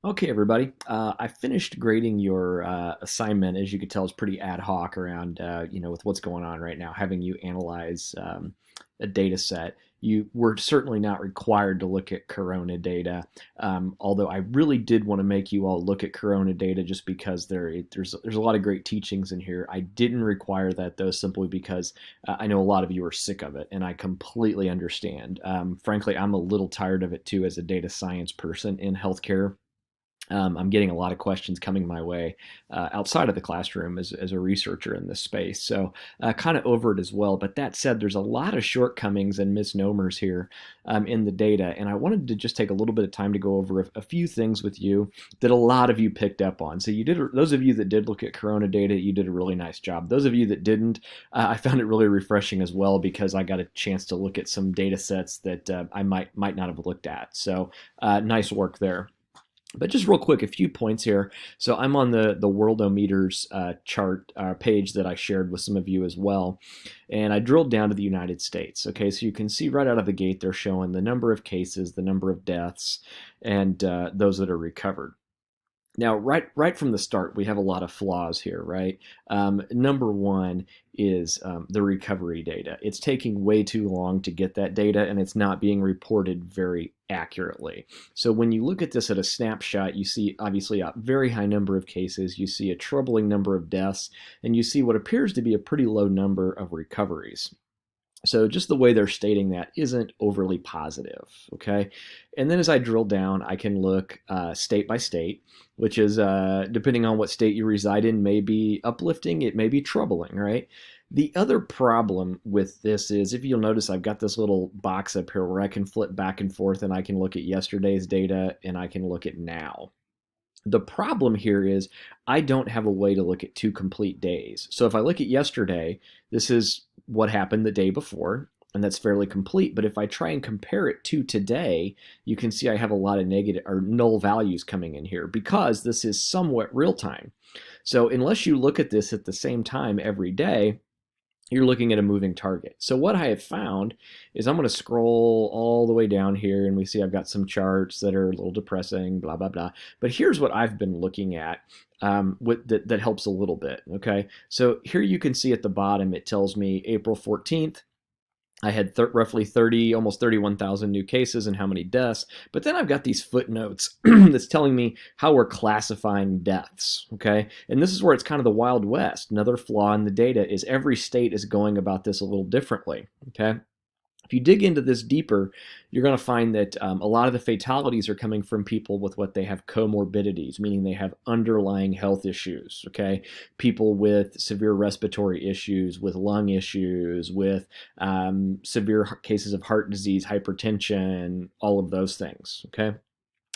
Okay, everybody. I finished grading your assignment. As you could tell, it's pretty ad hoc around, with what's going on right now, having you analyze a data set. You were certainly not required to look at corona data, although I really did want to make you all look at corona data just because there's a lot of great teachings in here. I didn't require that, though, simply because I know a lot of you are sick of it, and I completely understand. Frankly, I'm a little tired of it, too, as a data science person in healthcare. I'm getting a lot of questions coming my way outside of the classroom as a researcher in this space. So kind of over it as well. But that said, there's a lot of shortcomings and misnomers here in the data. And I wanted to just take a little bit of time to go over a few things with you that a lot of you picked up on. So those of you that did look at corona data, you did a really nice job. Those of you that didn't, I found it really refreshing as well because I got a chance to look at some data sets that I might not have looked at. So nice work there. But just real quick, a few points here. So I'm on the Worldometers chart page that I shared with some of you as well. And I drilled down to the United States. Okay, so you can see right out of the gate they're showing the number of cases, the number of deaths, and those that are recovered. Now, right from the start, we have a lot of flaws here, right? Number one is the recovery data. It's taking way too long to get that data, and it's not being reported very accurately. So when you look at this at a snapshot, you see obviously a very high number of cases, you see a troubling number of deaths, and you see what appears to be a pretty low number of recoveries. So just the way they're stating that isn't overly positive, okay? And then as I drill down, I can look state by state, which is, depending on what state you reside in, may be uplifting, it may be troubling, right? The other problem with this is, if you'll notice, I've got this little box up here where I can flip back and forth and I can look at yesterday's data and I can look at now. The problem here is I don't have a way to look at two complete days. So if I look at yesterday, this is what happened the day before, and that's fairly complete. But if I try and compare it to today, you can see I have a lot of negative or null values coming in here because this is somewhat real time. So unless you look at this at the same time every day, you're looking at a moving target. So what I have found is I'm going to scroll all the way down here, and we see I've got some charts that are a little depressing, blah, blah, blah. But here's what I've been looking at that helps a little bit, okay? So here you can see at the bottom, it tells me April 14th, I had roughly 30, almost 31,000 new cases and how many deaths. But then I've got these footnotes that's telling me how we're classifying deaths, okay? And this is where it's kind of the Wild West. Another flaw in the data is every state is going about this a little differently, okay? If you dig into this deeper, you're going to find that a lot of the fatalities are coming from people with what they have comorbidities, meaning they have underlying health issues, okay? People with severe respiratory issues, with lung issues, with severe cases of heart disease, hypertension, all of those things, okay?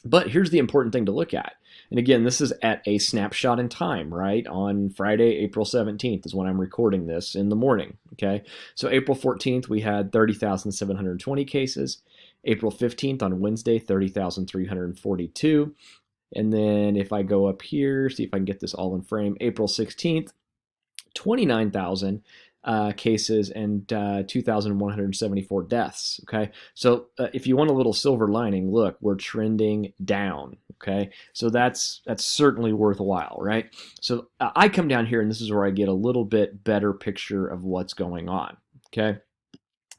But here's the important thing to look at. And again, this is at a snapshot in time, right? On Friday, April 17th is when I'm recording this in the morning, okay? So April 14th, we had 30,720 cases. April 15th on Wednesday, 30,342. And then if I go up here, see if I can get this all in frame, April 16th, 29,000 cases and 2,174 deaths. Okay, so if you want a little silver lining, look, we're trending down. Okay, so that's certainly worthwhile, right? So I come down here, and this is where I get a little bit better picture of what's going on. Okay,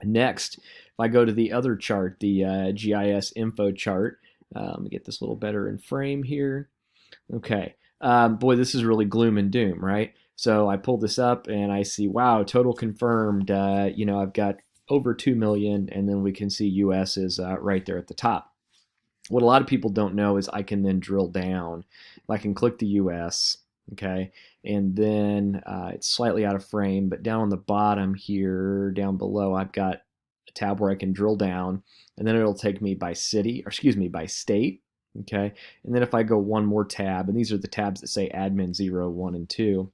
next, if I go to the other chart, the GIS info chart, let me get this a little better in frame here. Okay. Boy, this is really gloom and doom, right? So I pull this up and I see, wow, total confirmed. I've got over 2 million, and then we can see US is right there at the top. What a lot of people don't know is I can then drill down. If I can click the US, okay, and then it's slightly out of frame, but down on the bottom here, down below, I've got a tab where I can drill down, and then it'll take me by city, or excuse me, by state. Okay, and then if I go one more tab, and these are the tabs that say admin 0, 1, and 2,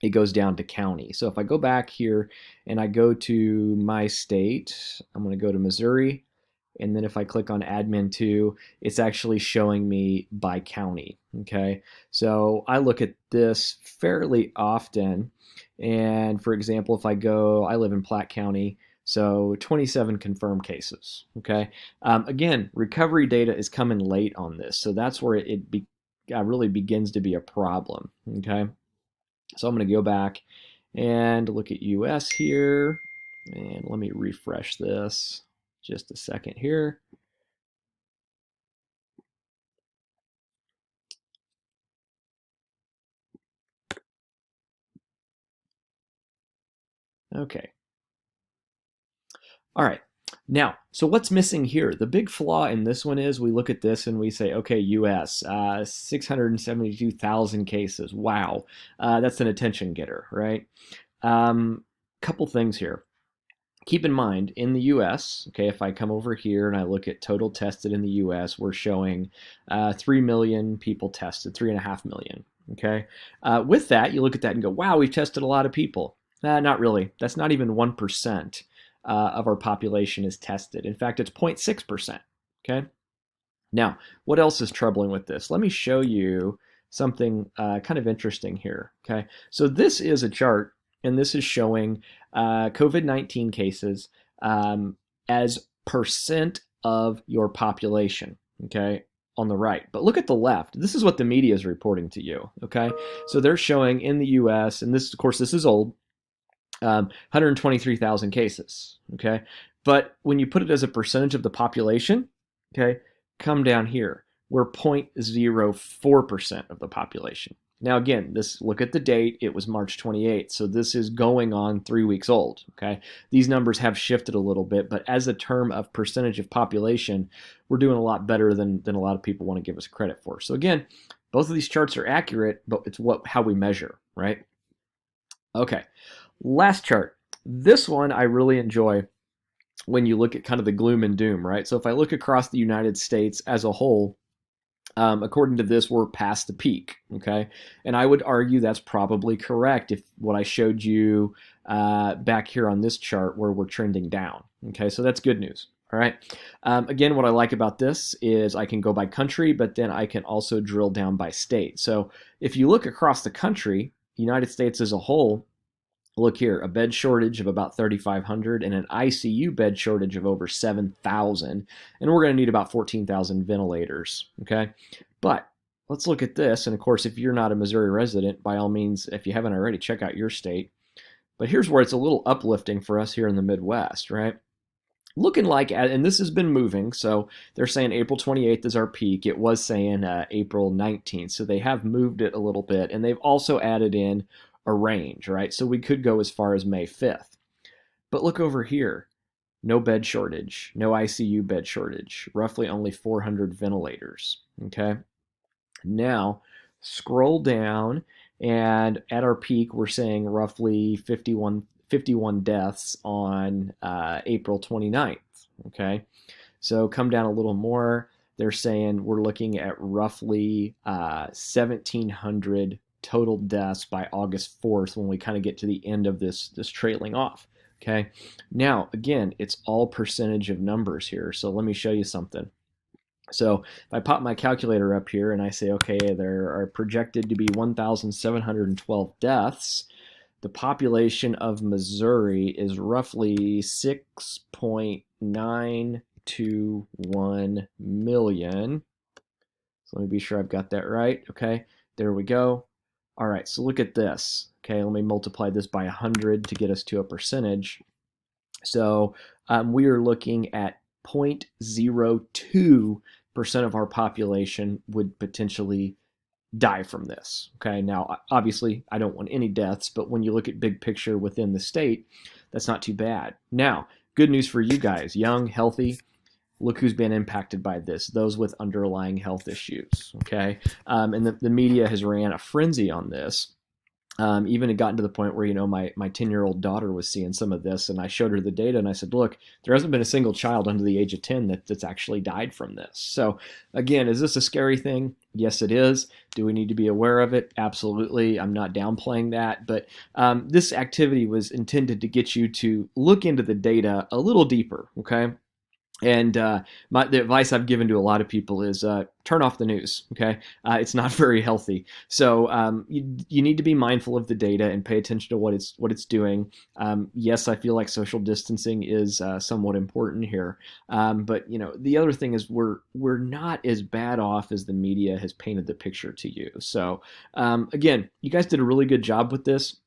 it goes down to county. So if I go back here and I go to my state, I'm going to go to Missouri, and then if I click on admin 2, it's actually showing me by county. Okay, so I look at this fairly often, and for example, if I live in Platte County, So 27 confirmed cases. Okay. Again, recovery data is coming late on this, so that's where really begins to be a problem. Okay. So I'm going to go back and look at US here, and let me refresh this just a second here. Okay. All right. Now, so what's missing here? The big flaw in this one is we look at this and we say, okay, US, 672,000 cases. Wow. That's an attention getter, right? Couple things here. Keep in mind, in the US, okay, if I come over here and I look at total tested in the US, we're showing 3 million people tested, 3.5 million, okay? With that, you look at that and go, wow, we've tested a lot of people. Not really. That's not even 1% of our population is tested. In fact, it's 0.6%, okay? Now, what else is troubling with this? Let me show you something kind of interesting here, okay? So this is a chart, and this is showing COVID-19 cases as percent of your population, okay, on the right. But look at the left. This is what the media is reporting to you, okay? So they're showing in the US, and this, of course, this is old, 123,000 cases, okay? But when you put it as a percentage of the population, okay, come down here. We're 0.04% of the population. Now again, look at the date. It was March 28th, so this is going on 3 weeks old, okay? These numbers have shifted a little bit, but as a term of percentage of population, we're doing a lot better than a lot of people want to give us credit for. So again, both of these charts are accurate, but it's how we measure, right? Okay, last chart. This one I really enjoy when you look at kind of the gloom and doom, right? So if I look across the United States as a whole, according to this, we're past the peak, okay? And I would argue that's probably correct if what I showed you back here on this chart where we're trending down, okay? So that's good news, all right? Again, what I like about this is I can go by country, but then I can also drill down by state. So if you look across the country, United States as a whole, look here, a bed shortage of about 3,500 and an ICU bed shortage of over 7,000. And we're going to need about 14,000 ventilators, okay? But let's look at this. And of course, if you're not a Missouri resident, by all means, if you haven't already, check out your state. But here's where it's a little uplifting for us here in the Midwest, right? Looking like, and this has been moving, so they're saying April 28th is our peak. It was saying April 19th, so they have moved it a little bit, and they've also added in a range, right? So we could go as far as May 5th. But look over here. No bed shortage, no ICU bed shortage, roughly only 400 ventilators, okay? Now, scroll down, and at our peak, we're saying roughly 51 deaths on April 29th, okay? So come down a little more. They're saying we're looking at roughly 1,700 total deaths by August 4th when we kind of get to the end of this trailing off, okay? Now, again, it's all percentage of numbers here, so let me show you something. So if I pop my calculator up here and I say, okay, there are projected to be 1,712 deaths, the population of Missouri is roughly 6.921 million. So let me be sure I've got that right. Okay, there we go. All right, so look at this. Okay, let me multiply this by 100 to get us to a percentage. So we are looking at 0.02% of our population would potentially die from this. Okay, now obviously I don't want any deaths, but when you look at big picture within the state, that's not too bad. Now, good news for you guys, young, healthy, look who's been impacted by this, those with underlying health issues, okay? And the media has ran a frenzy on this. Even it gotten to the point where, you know, my 10-year-old daughter was seeing some of this, and I showed her the data, and I said, look, there hasn't been a single child under the age of 10 that's actually died from this. So again, is this a scary thing? Yes, it is. Do we need to be aware of it? Absolutely. I'm not downplaying that, but this activity was intended to get you to look into the data a little deeper, okay? And the advice I've given to a lot of people is turn off the news. Okay, it's not very healthy. So you need to be mindful of the data and pay attention to what it's doing. Yes, I feel like social distancing is somewhat important here, but the other thing is we're not as bad off as the media has painted the picture to you. So again, you guys did a really good job with this.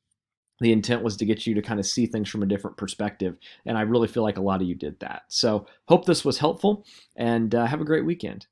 The intent was to get you to kind of see things from a different perspective. And I really feel like a lot of you did that. So hope this was helpful, and have a great weekend.